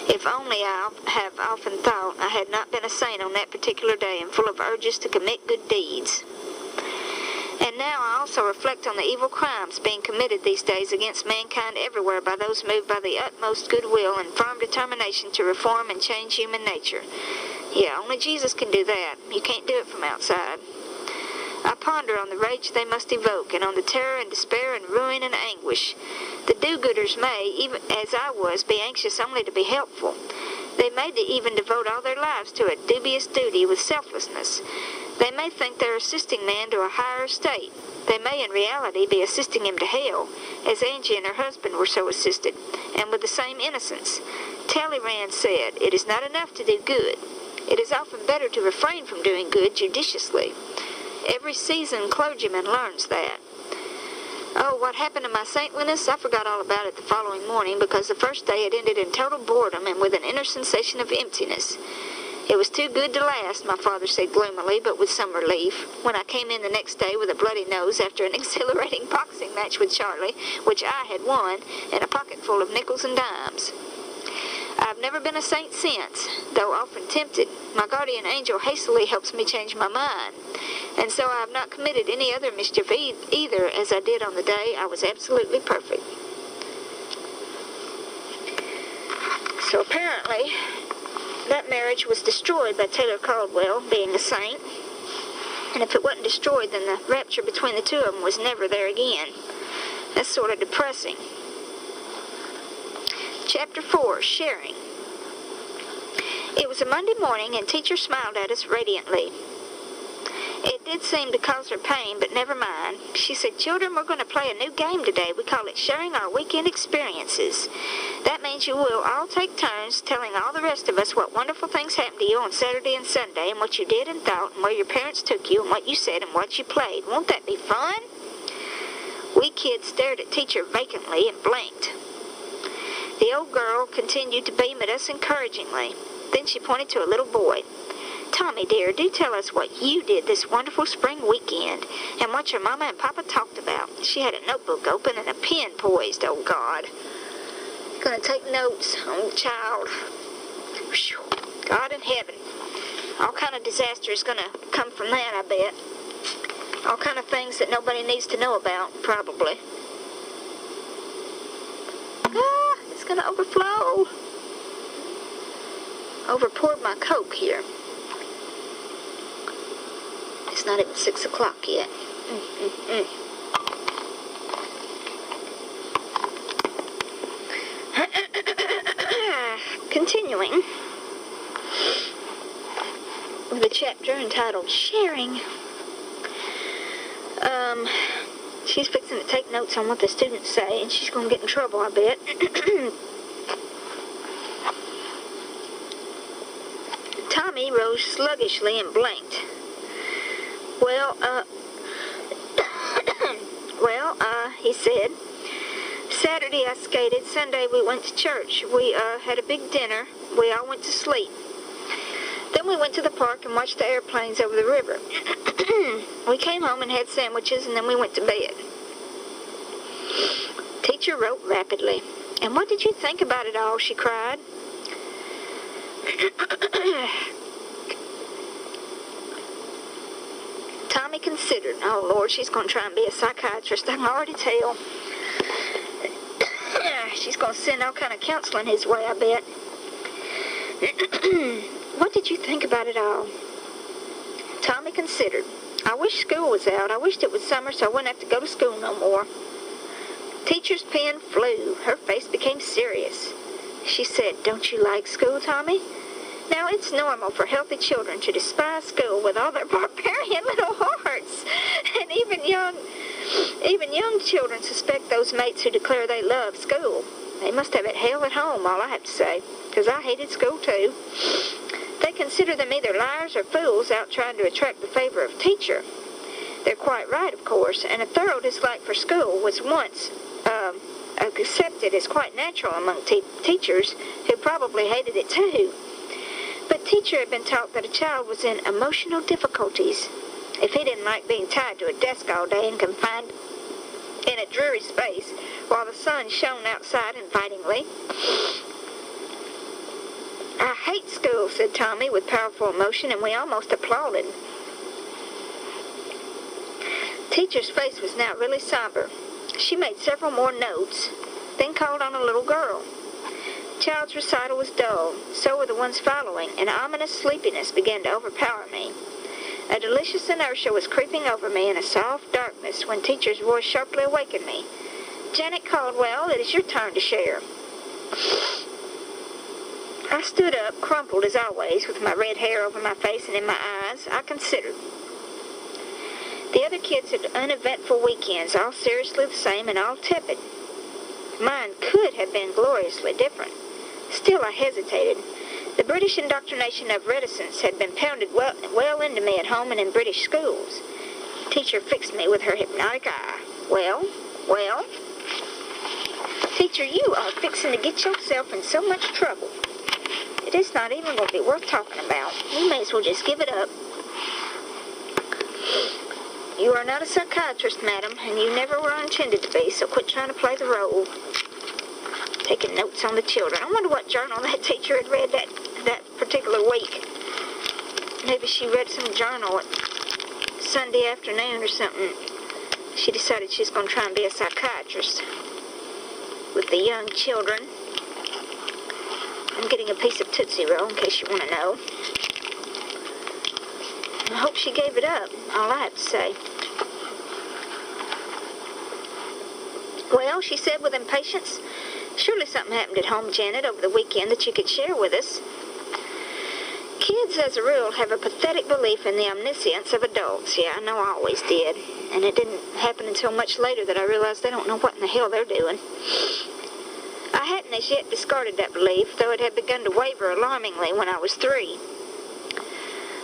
If only I have often thought I had not been a saint on that particular day and full of urges to commit good deeds. And now I also reflect on the evil crimes being committed these days against mankind everywhere by those moved by the utmost goodwill and firm determination to reform and change human nature. Yeah, only Jesus can do that. You can't do it from outside. I ponder on the rage they must evoke, and on the terror and despair and ruin and anguish. The do-gooders may, even as I was, be anxious only to be helpful. They may even devote all their lives to a dubious duty with selflessness. They may think they're assisting man to a higher estate. They may in reality be assisting him to hell, as Angie and her husband were so assisted, and with the same innocence. Talleyrand said, "It is not enough to do good. It is often better to refrain from doing good judiciously." Every seasoned clergyman learns that. Oh, what happened to my saintliness? I forgot all about it the following morning, because the first day had ended in total boredom and with an inner sensation of emptiness. It was too good to last, my father said gloomily, but with some relief, when I came in the next day with a bloody nose after an exhilarating boxing match with Charlie, which I had won, and a pocket full of nickels and dimes. I've never been a saint since, though often tempted. My guardian angel hastily helps me change my mind, and so I have not committed any other mischief either, as I did on the day I was absolutely perfect. So apparently, that marriage was destroyed by Taylor Caldwell being a saint, and if it wasn't destroyed, then the rapture between the two of them was never there again. That's sort of depressing. Chapter 4, Sharing. It was a Monday morning, and teacher smiled at us radiantly. It did seem to cause her pain, but never mind. She said, "Children, we're going to play a new game today. We call it Sharing Our Weekend Experiences. That means you will all take turns telling all the rest of us what wonderful things happened to you on Saturday and Sunday, and what you did and thought, and where your parents took you, and what you said, and what you played. Won't that be fun?" We kids stared at teacher vacantly and blinked. The old girl continued to beam at us encouragingly. Then she pointed to a little boy. "Tommy, dear, do tell us what you did this wonderful spring weekend, and what your mama and papa talked about." She had a notebook open and a pen poised. Oh, God. Going to take notes on the child. Whew. God in heaven. All kind of disaster is going to come from that, I bet. All kind of things that nobody needs to know about, probably. It's going to overflow. Overpoured my Coke here. It's not even 6 o'clock yet. Continuing with a chapter entitled Sharing. She's fixing to take notes on what the students say, and she's going to get in trouble, I bet. Tommy rose sluggishly and blinked. He said, "Saturday I skated, Sunday we went to church. We had a big dinner. We all went to sleep. Then we went to the park and watched the airplanes over the river. We came home and had sandwiches, and then we went to bed." Teacher wrote rapidly. "And what did you think about it all?" she cried. Tommy considered. Oh, Lord, she's going to try and be a psychiatrist. I can already tell. She's going to send all kind of counseling his way, I bet. "What did you think about it all?" Tommy considered. "I wish school was out. I wished it was summer so I wouldn't have to go to school no more." Teacher's pen flew. Her face became serious. She said, "Don't you like school, Tommy? Now, it's normal for healthy children to despise school with all their barbarian little hearts. And even young children suspect those mates who declare they love school. They must have it hell at home, all I have to say, because I hated school too. They consider them either liars or fools out trying to attract the favor of teacher. They're quite right, of course, and a thorough dislike for school was once accepted as quite natural among teachers who probably hated it too. But teacher had been taught that a child was in emotional difficulties if he didn't like being tied to a desk all day and confined in a dreary space while the sun shone outside invitingly. school," said Tommy with powerful emotion, and we almost applauded. Teacher's face was now really somber. She made several more notes, then called on a little girl. The child's recital was dull, so were the ones following, and ominous sleepiness began to overpower me. A delicious inertia was creeping over me in a soft darkness when Teacher's voice sharply awakened me. "Janet Caldwell, it is your turn to share." I stood up, crumpled as always, with my red hair over my face and in my eyes. I considered. The other kids had uneventful weekends, all seriously the same and all tepid. Mine could have been gloriously different. Still, I hesitated. The British indoctrination of reticence had been pounded well into me at home and in British schools. Teacher fixed me with her hypnotic eye. Well? Teacher, you are fixing to get yourself in so much trouble. It is not even going to be worth talking about. You may as well just give it up. You are not a psychiatrist, madam, and you never were intended to be, so quit trying to play the role. Taking notes on the children. I wonder what journal that teacher had read that particular week. Maybe she read some journal at Sunday afternoon or something. She decided she's going to try and be a psychiatrist with the young children. I'm getting a piece of Tootsie Roll in case you want to know. I hope she gave it up, all I have to say. "Well," she said with impatience, "surely something happened at home, Janet, over the weekend that you could share with us." Kids, as a rule, have a pathetic belief in the omniscience of adults. Yeah, I know I always did. And it didn't happen until much later that I realized they don't know what in the hell they're doing. I hadn't as yet discarded that belief, though it had begun to waver alarmingly when I was 3.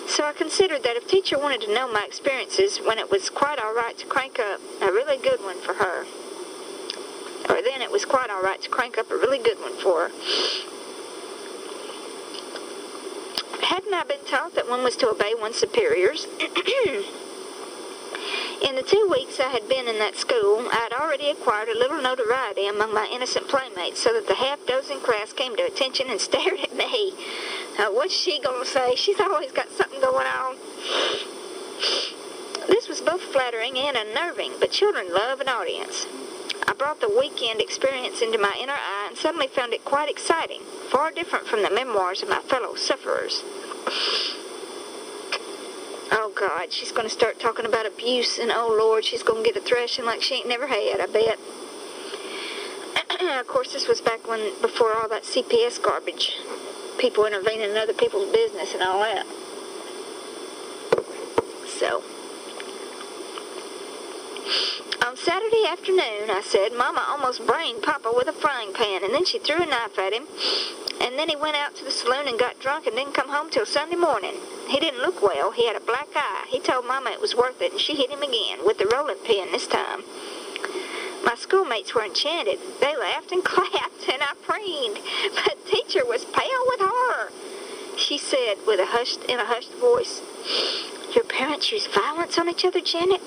So I considered that if Teacher wanted to know my experiences when it was quite all right to crank up a really good one for her, or then it was quite all right to crank up a really good one for her. Hadn't I been taught that one was to obey one's superiors? In the 2 weeks I had been in that school, I had already acquired a little notoriety among my innocent playmates, so that the half-dozen class came to attention and stared at me. What's she gonna say? She's always got something going on. This was both flattering and unnerving, but children love an audience. I brought the weekend experience into my inner eye and suddenly found it quite exciting, far different from the memoirs of my fellow sufferers. Oh, God, she's going to start talking about abuse, and oh, Lord, she's going to get a thrashing like she ain't never had, I bet. Of course, this was before all that CPS garbage. People intervening in other people's business and all that. So, on Saturday afternoon, I said, Mama almost brained Papa with a frying pan, and then she threw a knife at him, and then he went out to the saloon and got drunk and didn't come home till Sunday morning. He didn't look well. He had a black eye. He told Mama it was worth it, and she hit him again, with the rolling pin this time. My schoolmates were enchanted. They laughed and clapped, and I preened, but Teacher was pale with horror. She said in a hushed voice, Your parents use violence on each other, Janet?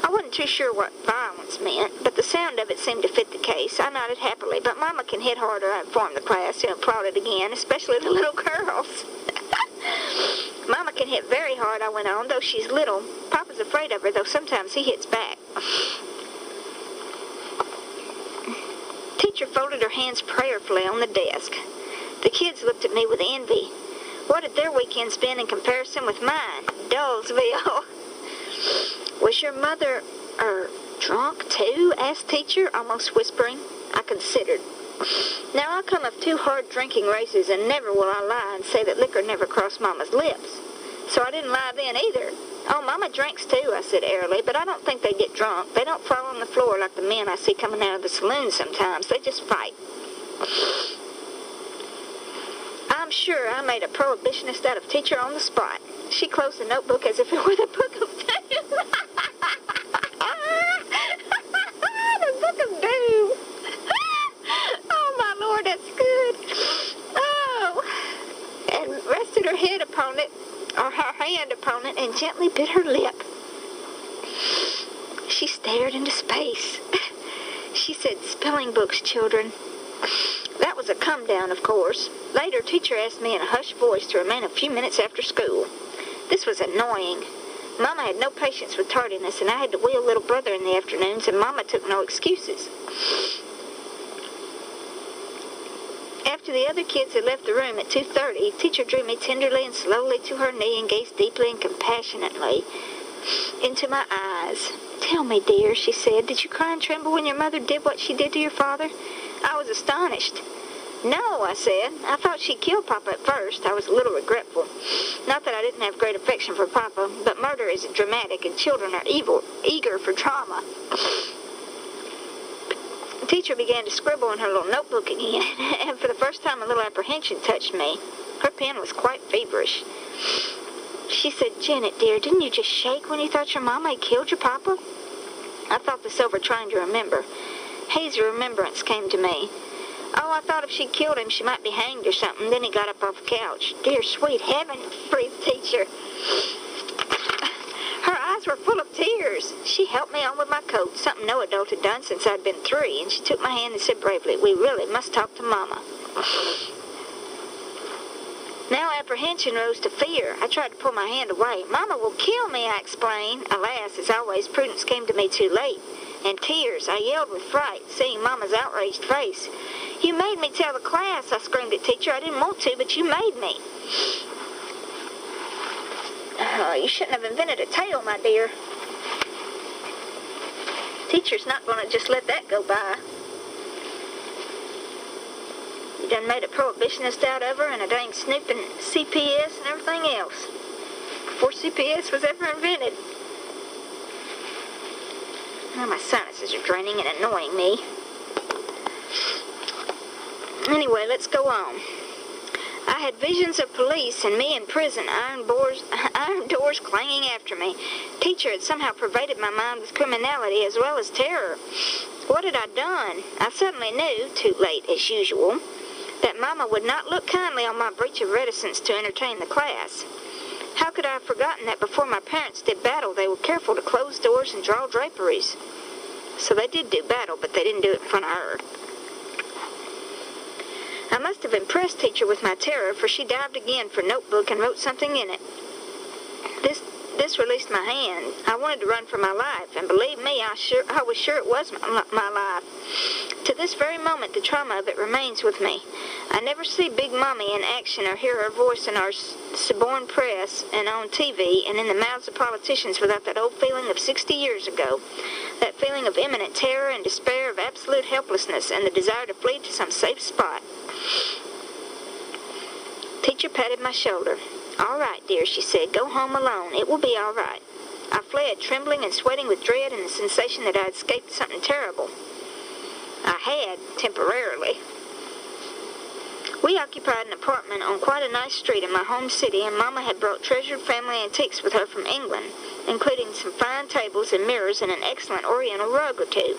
I wasn't too sure what violence meant, but the sound of it seemed to fit the case. I nodded happily, but Mama can hit harder, I informed the class, who applauded again, especially the little girls. Mama can hit very hard, I went on, though she's little. Papa's afraid of her, though sometimes he hits back. Teacher folded her hands prayerfully on the desk. The kids looked at me with envy. What had their weekends been in comparison with mine? Dullsville. Was your mother, drunk too? Asked Teacher, almost whispering. I considered. Now, I come of 2 hard drinking races, and never will I lie and say that liquor never crossed Mama's lips. So I didn't lie then either. Oh, Mama drinks too, I said airily, but I don't think they get drunk. They don't fall on the floor like the men I see coming out of the saloon sometimes. They just fight. I'm sure I made a prohibitionist out of Teacher on the spot. She closed the notebook as if it were the Book of Doom. The Book of Doom. Oh, my Lord, that's good. Oh. And rested her head upon it, or her hand upon it, and gently bit her lip. She stared into space. She said, Spelling books, children. That was was a come-down, of course. Later, teacher asked me in a hushed voice to remain a few minutes after school. This was annoying. Mama had no patience with tardiness, and I had to wheel little brother in the afternoons, and Mama took no excuses. After the other kids had left the room at 2:30, teacher drew me tenderly and slowly to her knee and gazed deeply and compassionately into my eyes. "Tell me, dear," she said, "did you cry and tremble when your mother did what she did to your father?" I was astonished. "No," I said. "I thought she killed Papa at first. I was a little regretful. Not that I didn't have great affection for Papa, but murder is dramatic and children are eager for drama." The teacher began to scribble in her little notebook again, and for the first time a little apprehension touched me. Her pen was quite feverish. She said, "Janet, dear, didn't you just shake when you thought your Mama had killed your Papa?" I thought this over, trying to remember. Hazy remembrance came to me. "Oh, I thought if she killed him, she might be hanged or something." Then he got up off the couch. "Dear sweet heaven," breathed teacher. Her eyes were full of tears. She helped me on with my coat, something no adult had done since I'd been 3, and she took my hand and said bravely, "We really must talk to Mama." Now apprehension rose to fear. I tried to pull my hand away. "Mama will kill me," I explained. Alas, as always, prudence came to me too late. In tears, I yelled with fright, seeing Mama's outraged face. "You made me tell the class," I screamed at teacher. "I didn't want to, but you made me." "You shouldn't have invented a tale, my dear." Teacher's not going to just let that go by. You done made a prohibitionist out of her and a dang snooping CPS and everything else. Before CPS was ever invented. Now my sinuses are draining and annoying me. Anyway, let's go on. I had visions of police and me in prison, iron doors clanging after me. Teacher had somehow pervaded my mind with criminality as well as terror. What had I done? I suddenly knew, too late as usual, that Mama would not look kindly on my breach of reticence to entertain the class. How could I have forgotten that before my parents did battle, they were careful to close doors and draw draperies? So they did do battle, but they didn't do it in front of her. I must have impressed teacher with my terror, for she dived again for notebook and wrote something in it. This released my hand. I wanted to run for my life, and believe me, I was sure it was my life. To this very moment, the trauma of it remains with me. I never see Big Mommy in action or hear her voice in our suborned press and on TV and in the mouths of politicians without that old feeling of 60 years ago. That feeling of imminent terror and despair, of absolute helplessness, and the desire to flee to some safe spot. Teacher patted my shoulder. "All right, dear," she said. "Go home alone. It will be all right." I fled, trembling and sweating with dread and the sensation that I had escaped something terrible. I had, temporarily. We occupied an apartment on quite a nice street in my home city, and Mama had brought treasured family antiques with her from England, including some fine tables and mirrors and an excellent oriental rug or two.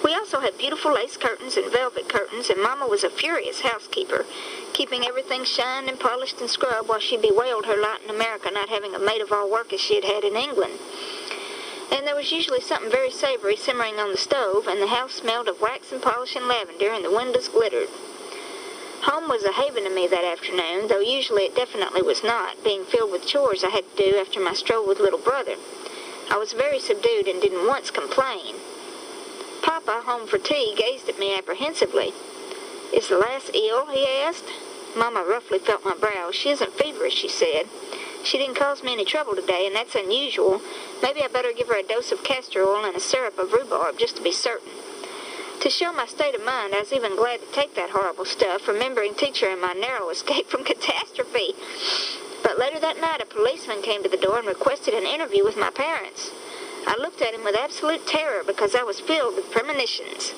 We also had beautiful lace curtains and velvet curtains, and Mama was a furious housekeeper, keeping everything shined and polished and scrubbed while she bewailed her lot in America not having a maid-of-all-work as she had had in England. And there was usually something very savory simmering on the stove, and the house smelled of wax and polish and lavender, and the windows glittered. Home was a haven to me that afternoon, though usually it definitely was not, being filled with chores I had to do after my stroll with little brother. I was very subdued and didn't once complain. Papa, home for tea, gazed at me apprehensively. "Is the lass ill?" he asked. Mama roughly felt my brow. "She isn't feverish," she said. "She didn't cause me any trouble today, and that's unusual. Maybe I better give her a dose of castor oil and a syrup of rhubarb, just to be certain." To show my state of mind, I was even glad to take that horrible stuff, remembering teacher and my narrow escape from catastrophe. But later that night, a policeman came to the door and requested an interview with my parents. I looked at him with absolute terror because I was filled with premonitions.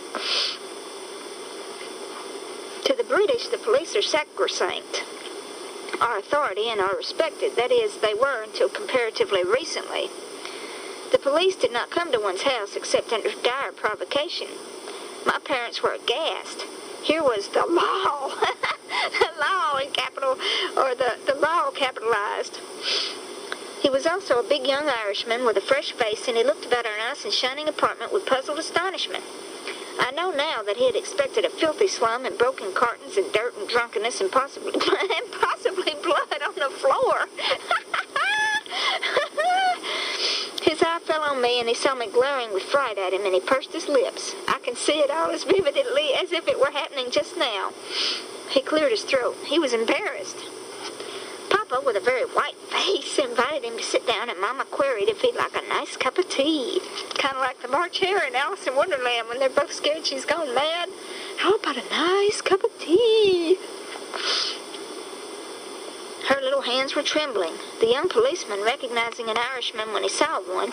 To the British, the police are sacrosanct. Our authority and are respected. That is, they were until comparatively recently. The police did not come to one's house except under dire provocation. My parents were aghast. Here was the law. The law in capital, or the law capitalized. He was also a big young Irishman with a fresh face, and he looked about our nice and shining apartment with puzzled astonishment. I know now that he had expected a filthy slum and broken cartons and dirt and drunkenness and possibly blood on the floor. His eye fell on me, and he saw me glaring with fright at him, and he pursed his lips. I can see it all as vividly as if it were happening just now. He cleared his throat. He was embarrassed. Papa, with a very white face, invited him to sit down, and Mama queried if he'd like a nice cup of tea. Kind of like the March Hare in Alice in Wonderland when they're both scared she's gone mad. How about a nice cup of tea? Her little hands were trembling. The young policeman, recognizing an Irishman when he saw one,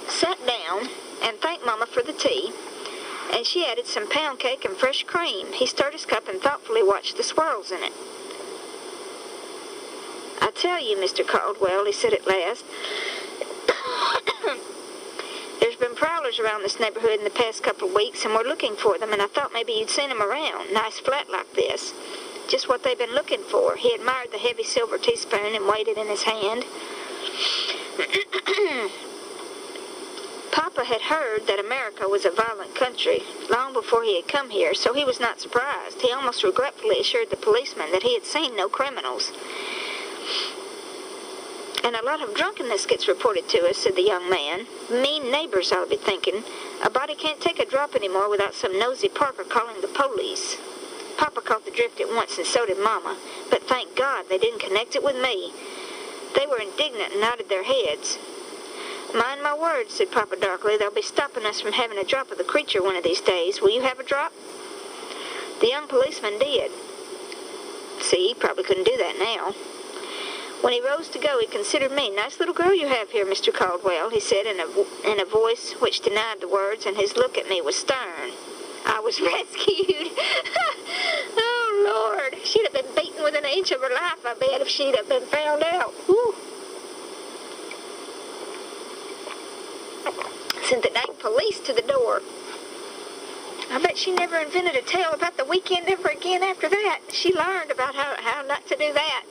sat down and thanked Mama for the tea, and she added some pound cake and fresh cream. He stirred his cup and thoughtfully watched the swirls in it. I tell you, Mr. Caldwell, he said at last, there's been prowlers around this neighborhood in the past couple of weeks, and we're looking for them, and I thought maybe you'd seen them around. Nice flat like this. Just what they've been looking for. He admired the heavy silver teaspoon and weighed it in his hand. Papa had heard that America was a violent country long before he had come here, so he was not surprised. He almost regretfully assured the policeman that he had seen no criminals. And a lot of drunkenness gets reported to us, said the young man. Mean neighbors, I'll be thinking. A body can't take a drop anymore without some nosy Parker calling the police. Papa caught the drift at once, and so did Mama. But thank God they didn't connect it with me. They were indignant and nodded their heads. Mind my words, said Papa darkly. They'll be stopping us from having a drop of the creature one of these days. Will you have a drop? The young policeman did. See, he probably couldn't do that now. When he rose to go, he considered me. Nice little girl you have here, Mr. Caldwell, he said in a voice which denied the words, and his look at me was stern. I was rescued. Oh, Lord. She'd have been beaten within an inch of her life, I bet, if she'd have been found out. Whew. Sent the dang police to the door. I bet she never invented a tale about the weekend ever again after that. She learned about how not to do that.